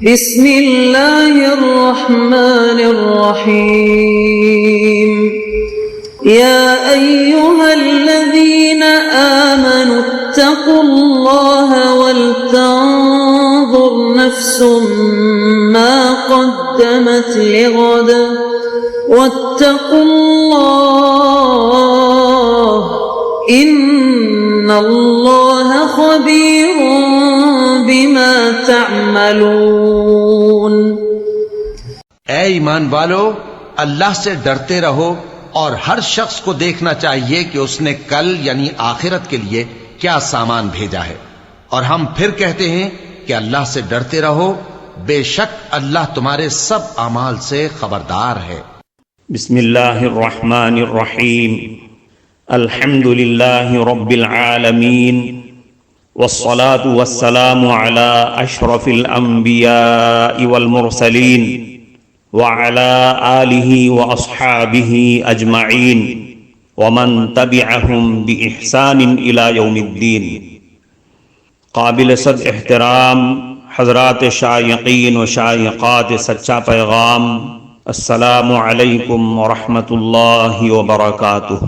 بسم اللہ الرحمن الرحیم یا ایہا الذین آمنوا اتقوا اللہ ولتنظر نفس ما قدمت لغد واتقوا اللہ ان اللہ خبیر بما تعملون۔ اے ایمان والو، اللہ سے ڈرتے رہو اور ہر شخص کو دیکھنا چاہیے کہ اس نے کل یعنی آخرت کے لیے کیا سامان بھیجا ہے، اور ہم پھر کہتے ہیں کہ اللہ سے ڈرتے رہو، بے شک اللہ تمہارے سب اعمال سے خبردار ہے۔ بسم اللہ الرحمن الرحیم، الحمد للہ رب العالمین، والصلاة والسلام على اشرف الانبیاء والمرسلین وعلى آلہ واصحابہ اجمعین ومن تبعہم بإحسان الى یوم الدین۔ قابل صد احترام حضرات شائقین و شائقات سچا پیغام، السلام علیکم ورحمۃ اللہ وبرکاتہ۔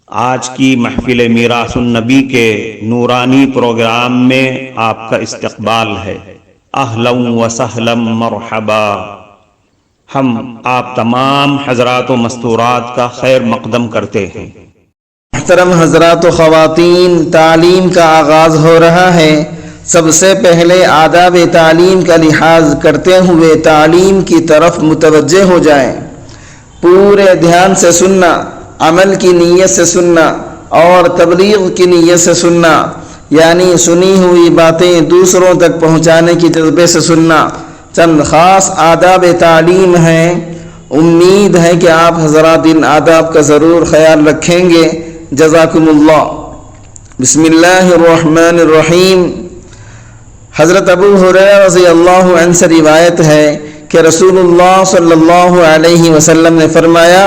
آج کی محفل میراث النبی کے نورانی پروگرام میں آپ کا استقبال ہے۔ اہلا و سہلا مرحبا۔ ہم آپ تمام حضرات و مستورات کا خیر مقدم کرتے ہیں۔ محترم حضرات و خواتین، تعلیم کا آغاز ہو رہا ہے۔ سب سے پہلے آداب تعلیم کا لحاظ کرتے ہوئے تعلیم کی طرف متوجہ ہو جائیں۔ پورے دھیان سے سننا، عمل کی نیت سے سننا اور تبلیغ کی نیت سے سننا، یعنی سنی ہوئی باتیں دوسروں تک پہنچانے کی جذبے سے سننا۔ چند خاص آداب تعلیم ہیں، امید ہے کہ آپ حضرات ان آداب کا ضرور خیال رکھیں گے۔ جزاکم اللہ۔ بسم اللہ الرحمن الرحیم۔ حضرت ابو ہریرہ رضی اللہ عنہ سے روایت ہے کہ رسول اللہ صلی اللہ علیہ وسلم نے فرمایا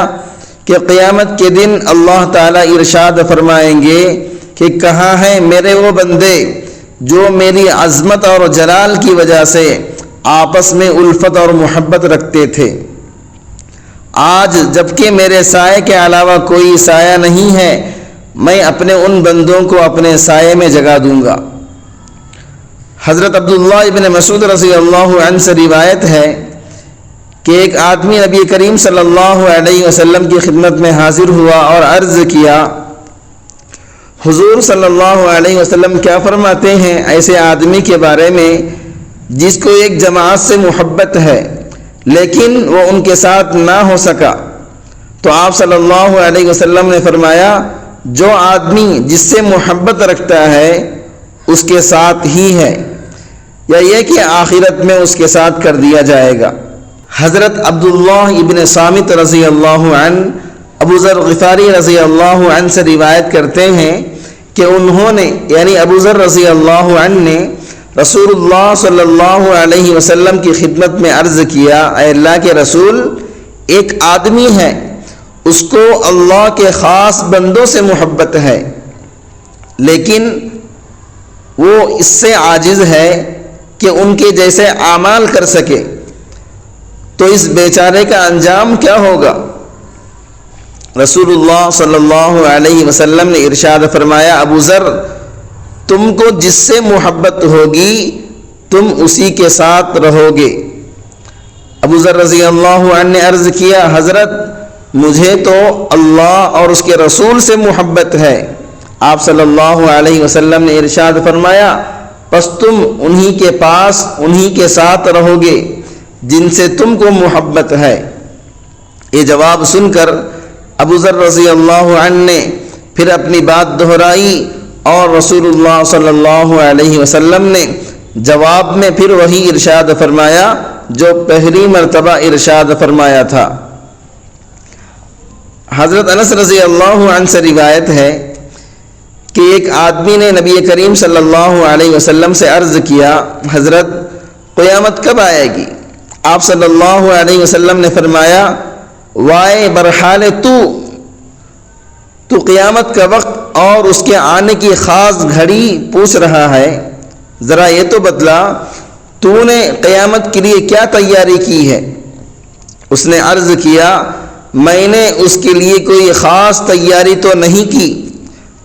کہ قیامت کے دن اللہ تعالیٰ ارشاد فرمائیں گے کہ کہاں ہیں میرے وہ بندے جو میری عظمت اور جلال کی وجہ سے آپس میں الفت اور محبت رکھتے تھے۔ آج جبکہ میرے سائے کے علاوہ کوئی سایہ نہیں ہے، میں اپنے ان بندوں کو اپنے سائے میں جگا دوں گا۔ حضرت عبداللہ ابن مسعود رضی اللہ عنہ سے روایت ہے کہ ایک آدمی نبی کریم صلی اللہ علیہ وسلم کی خدمت میں حاضر ہوا اور عرض کیا، حضور صلی اللہ علیہ وسلم کیا فرماتے ہیں ایسے آدمی کے بارے میں جس کو ایک جماعت سے محبت ہے لیکن وہ ان کے ساتھ نہ ہو سکا؟ تو آپ صلی اللہ علیہ وسلم نے فرمایا، جو آدمی جس سے محبت رکھتا ہے اس کے ساتھ ہی ہے، یا یہ کہ آخرت میں اس کے ساتھ کر دیا جائے گا۔ حضرت عبداللہ ابن صامت رضی اللہ عنہ ابو ذر غفاری رضی اللہ عنہ سے روایت کرتے ہیں کہ انہوں نے یعنی ابو ذر رضی اللہ عنہ نے رسول اللہ صلی اللہ علیہ وسلم کی خدمت میں عرض کیا، اے اللہ کے رسول، ایک آدمی ہے اس کو اللہ کے خاص بندوں سے محبت ہے لیکن وہ اس سے عاجز ہے کہ ان کے جیسے اعمال کر سکے، تو اس بیچارے کا انجام کیا ہوگا؟ رسول اللہ صلی اللہ علیہ وسلم نے ارشاد فرمایا، ابو ذر، تم کو جس سے محبت ہوگی تم اسی کے ساتھ رہو گے۔ ابو ذر رضی اللہ عنہ نے عرض کیا، حضرت مجھے تو اللہ اور اس کے رسول سے محبت ہے۔ آپ صلی اللہ علیہ وسلم نے ارشاد فرمایا، پس تم انہی کے پاس انہی کے ساتھ رہو گے جن سے تم کو محبت ہے۔ یہ جواب سن کر ابو ذر رضی اللہ عنہ نے پھر اپنی بات دہرائی اور رسول اللہ صلی اللہ علیہ وسلم نے جواب میں پھر وہی ارشاد فرمایا جو پہلی مرتبہ ارشاد فرمایا تھا۔ حضرت انس رضی اللہ عنہ سے روایت ہے کہ ایک آدمی نے نبی کریم صلی اللہ علیہ وسلم سے عرض کیا، حضرت قیامت کب آئے گی؟ آپ صلی اللہ علیہ وسلم نے فرمایا، وائے برحال تو قیامت کا وقت اور اس کے آنے کی خاص گھڑی پوچھ رہا ہے، ذرا یہ تو بتلا تو نے قیامت کے لیے کیا تیاری کی ہے؟ اس نے عرض کیا میں نے اس کے لیے کوئی خاص تیاری تو نہیں کی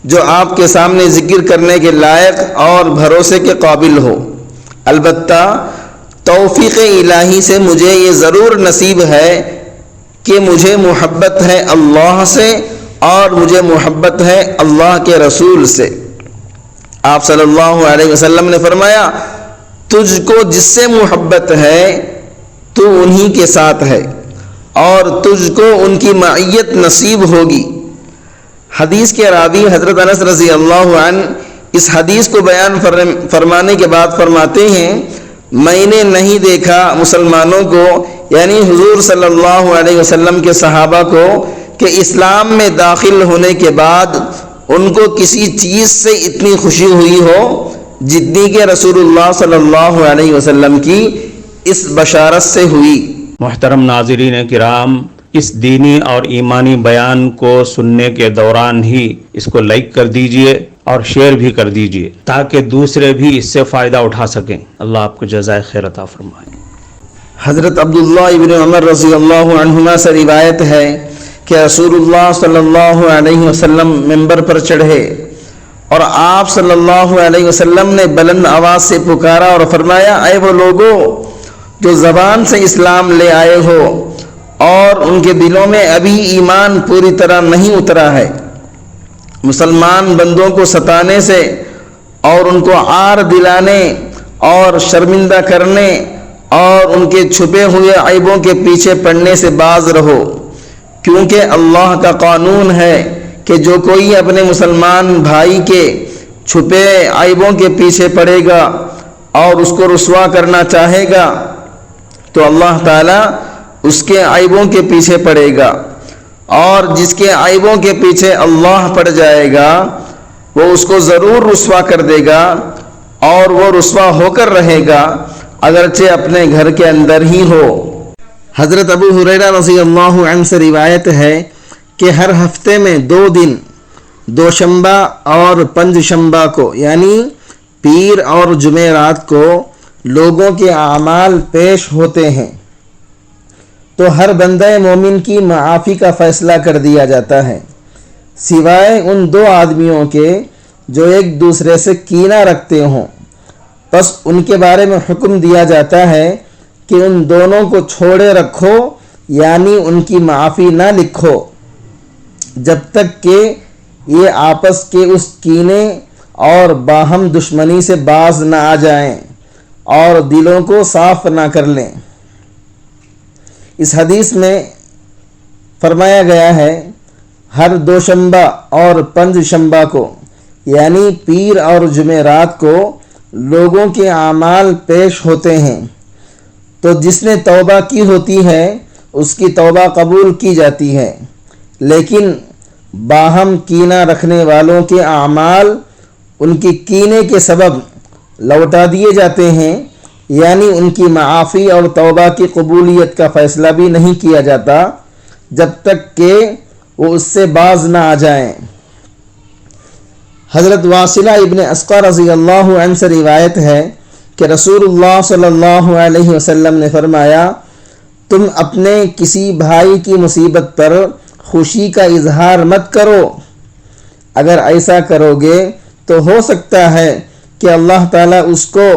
جو آپ کے سامنے ذکر کرنے کے لائق اور بھروسے کے قابل ہو، البتہ توفیق الہی سے مجھے یہ ضرور نصیب ہے کہ مجھے محبت ہے اللہ سے اور مجھے محبت ہے اللہ کے رسول سے۔ آپ صلی اللہ علیہ وسلم نے فرمایا تجھ کو جس سے محبت ہے تو انہی کے ساتھ ہے اور تجھ کو ان کی معیت نصیب ہوگی۔ حدیث کے راوی حضرت انس رضی اللہ عنہ اس حدیث کو بیان فرمانے کے بعد فرماتے ہیں میں نے نہیں دیکھا مسلمانوں کو یعنی حضور صلی اللہ علیہ وسلم کے صحابہ کو کہ اسلام میں داخل ہونے کے بعد ان کو کسی چیز سے اتنی خوشی ہوئی ہو جتنی کہ رسول اللہ صلی اللہ علیہ وسلم کی اس بشارت سے ہوئی۔ محترم ناظرین کرام، اس دینی اور ایمانی بیان کو سننے کے دوران ہی اس کو لائک کر دیجئے اور شیئر بھی کر دیجئے تاکہ دوسرے بھی اس سے فائدہ اٹھا سکیں۔ اللہ آپ کو جزائے خیر عطا فرمائے۔ حضرت عبداللہ ابن عمر رضی اللہ عنہما سے روایت ہے کہ رسول اللہ صلی اللہ علیہ وسلم منبر پر چڑھے اور آپ صلی اللہ علیہ وسلم نے بلند آواز سے پکارا اور فرمایا اے وہ لوگو جو زبان سے اسلام لے آئے ہو اور ان کے دلوں میں ابھی ایمان پوری طرح نہیں اترا ہے، مسلمان بندوں کو ستانے سے اور ان کو عار دلانے اور شرمندہ کرنے اور ان کے چھپے ہوئے عیبوں کے پیچھے پڑنے سے باز رہو، کیونکہ اللہ کا قانون ہے کہ جو کوئی اپنے مسلمان بھائی کے چھپے عیبوں کے پیچھے پڑے گا اور اس کو رسوا کرنا چاہے گا تو اللہ تعالیٰ اس کے عیبوں کے پیچھے پڑے گا، اور جس کے عیبوں کے پیچھے اللہ پڑ جائے گا وہ اس کو ضرور رسوا کر دے گا اور وہ رسوا ہو کر رہے گا اگرچہ اپنے گھر کے اندر ہی ہو۔ حضرت ابو ہریرہ رضی اللہ عنہ سے روایت ہے کہ ہر ہفتے میں 2 دن دوشنبہ اور پنجشنبہ کو یعنی پیر اور جمعرات کو لوگوں کے اعمال پیش ہوتے ہیں تو ہر بندہ مومن کی معافی کا فیصلہ کر دیا جاتا ہے سوائے ان 2 آدمیوں کے جو ایک دوسرے سے کینہ رکھتے ہوں، پس ان کے بارے میں حکم دیا جاتا ہے کہ ان دونوں کو چھوڑے رکھو یعنی ان کی معافی نہ لکھو جب تک کہ یہ آپس کے اس کینے اور باہم دشمنی سے باز نہ آ جائیں اور دلوں کو صاف نہ کر لیں۔ اس حدیث میں فرمایا گیا ہے ہر دوشنبہ اور پنجشنبہ کو یعنی پیر اور جمعرات کو لوگوں کے اعمال پیش ہوتے ہیں تو جس نے توبہ کی ہوتی ہے اس کی توبہ قبول کی جاتی ہے، لیکن باہم کینہ رکھنے والوں کے اعمال ان کی کینے کے سبب لوٹا دیے جاتے ہیں، یعنی ان کی معافی اور توبہ کی قبولیت کا فیصلہ بھی نہیں کیا جاتا جب تک کہ وہ اس سے باز نہ آ جائیں۔ حضرت واصلہ ابن اسقع رضی اللہ عنہ سے روایت ہے کہ رسول اللہ صلی اللہ علیہ وسلم نے فرمایا تم اپنے کسی بھائی کی مصیبت پر خوشی کا اظہار مت کرو، اگر ایسا کرو گے تو ہو سکتا ہے کہ اللہ تعالیٰ اس کو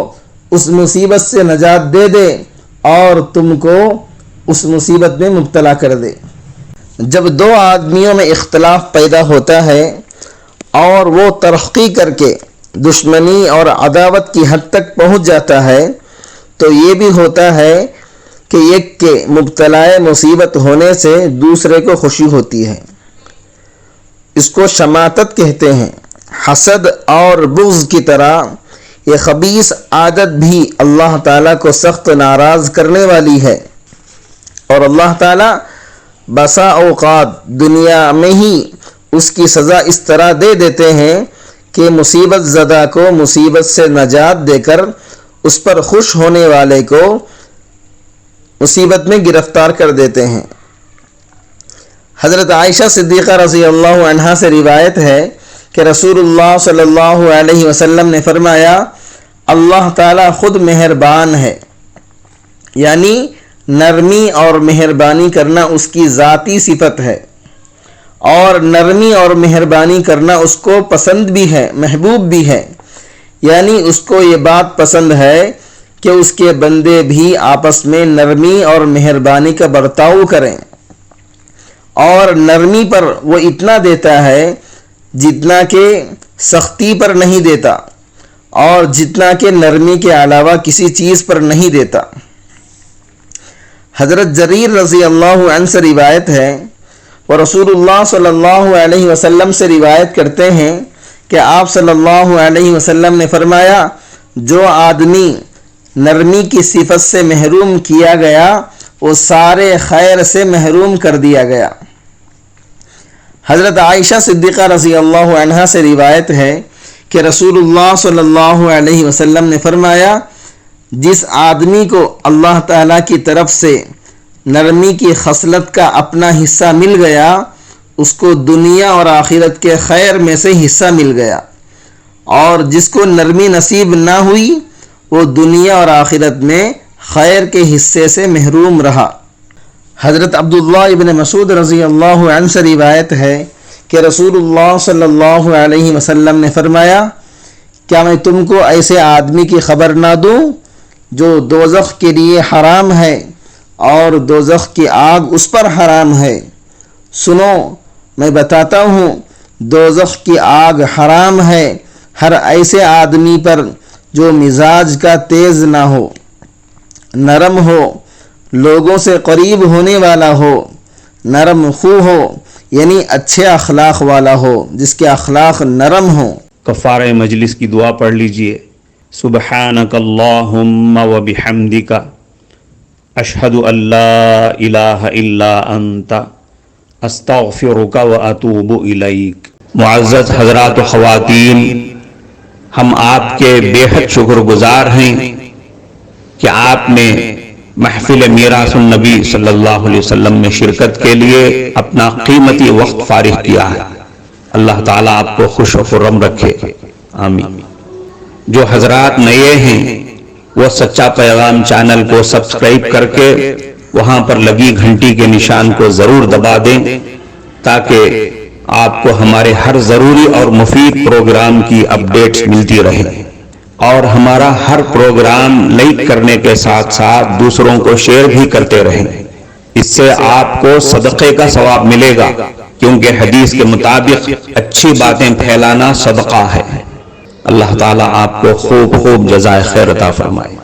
اس مصیبت سے نجات دے دے اور تم کو اس مصیبت میں مبتلا کر دے۔ جب 2 آدمیوں میں اختلاف پیدا ہوتا ہے اور وہ ترقی کر کے دشمنی اور عداوت کی حد تک پہنچ جاتا ہے تو یہ بھی ہوتا ہے کہ ایک کے مبتلا مصیبت ہونے سے دوسرے کو خوشی ہوتی ہے، اس کو شماتت کہتے ہیں۔ حسد اور بغض کی طرح یہ خبیث عادت بھی اللہ تعالیٰ کو سخت ناراض کرنے والی ہے، اور اللہ تعالیٰ بسا اوقات دنیا میں ہی اس کی سزا اس طرح دے دیتے ہیں کہ مصیبت زدہ کو مصیبت سے نجات دے کر اس پر خوش ہونے والے کو مصیبت میں گرفتار کر دیتے ہیں۔ حضرت عائشہ صدیقہ رضی اللہ عنہا سے روایت ہے کہ رسول اللہ صلی اللہ علیہ وسلم نے فرمایا اللہ تعالیٰ خود مہربان ہے، یعنی نرمی اور مہربانی کرنا اس کی ذاتی صفت ہے، اور نرمی اور مہربانی کرنا اس کو پسند بھی ہے، محبوب بھی ہے، یعنی اس کو یہ بات پسند ہے کہ اس کے بندے بھی آپس میں نرمی اور مہربانی کا برتاؤ کریں، اور نرمی پر وہ اتنا دیتا ہے جتنا کہ سختی پر نہیں دیتا، اور جتنا کہ نرمی کے علاوہ کسی چیز پر نہیں دیتا۔ حضرت جریر رضی اللہ عنہ سے روایت ہے، وہ رسول اللہ صلی اللہ علیہ وسلم سے روایت کرتے ہیں کہ آپ صلی اللہ علیہ وسلم نے فرمایا، جو آدمی نرمی کی صفت سے محروم کیا گیا وہ سارے خیر سے محروم کر دیا گیا۔ حضرت عائشہ صدیقہ رضی اللہ عنہا سے روایت ہے کہ رسول اللہ صلی اللہ علیہ وسلم نے فرمایا، جس آدمی کو اللہ تعالیٰ کی طرف سے نرمی کی خصلت کا اپنا حصہ مل گیا، اس کو دنیا اور آخرت کے خیر میں سے حصہ مل گیا، اور جس کو نرمی نصیب نہ ہوئی وہ دنیا اور آخرت میں خیر کے حصے سے محروم رہا۔ حضرت عبداللہ ابن مسعود رضی اللہ عنہ سے روایت ہے کہ رسول اللہ صلی اللہ علیہ وسلم نے فرمایا، کیا میں تم کو ایسے آدمی کی خبر نہ دوں جو دوزخ کے لیے حرام ہے اور دوزخ کی آگ اس پر حرام ہے؟ سنو، میں بتاتا ہوں، دوزخ کی آگ حرام ہے ہر ایسے آدمی پر جو مزاج کا تیز نہ ہو، نرم ہو، لوگوں سے قریب ہونے والا ہو، نرم خو ہو، یعنی اچھے اخلاق والا ہو، جس کے اخلاق نرم ہوں۔ کفارہ مجلس کی دعا پڑھ لیجئے۔ سبحانک اللہم و بحمدک، اشہد ان لا الہ الا انت، استغفرک و اتوب الیک۔ معزز حضرات و خواتین، ہم آپ کے بے حد شکر گزار ہیں کہ آپ نے محفل میراث النبی صلی اللہ علیہ وسلم میں شرکت کے لیے اپنا قیمتی وقت فارغ کیا ہے۔ اللہ تعالیٰ آپ کو خوش و خرم رکھے، آمین۔ جو حضرات نئے ہیں وہ سچا پیغام چینل کو سبسکرائب کر کے وہاں پر لگی گھنٹی کے نشان کو ضرور دبا دیں تاکہ آپ کو ہمارے ہر ضروری اور مفید پروگرام کی اپڈیٹس ملتی رہیں، اور ہمارا ہر پروگرام لائک کرنے کے ساتھ ساتھ دوسروں کو شیئر بھی کرتے رہیں۔ اس سے آپ کو صدقے کا ثواب ملے گا، کیونکہ حدیث کے مطابق اچھی باتیں پھیلانا صدقہ ہے۔ اللہ تعالیٰ آپ کو خوب خوب جزائے خیر عطا فرمائے۔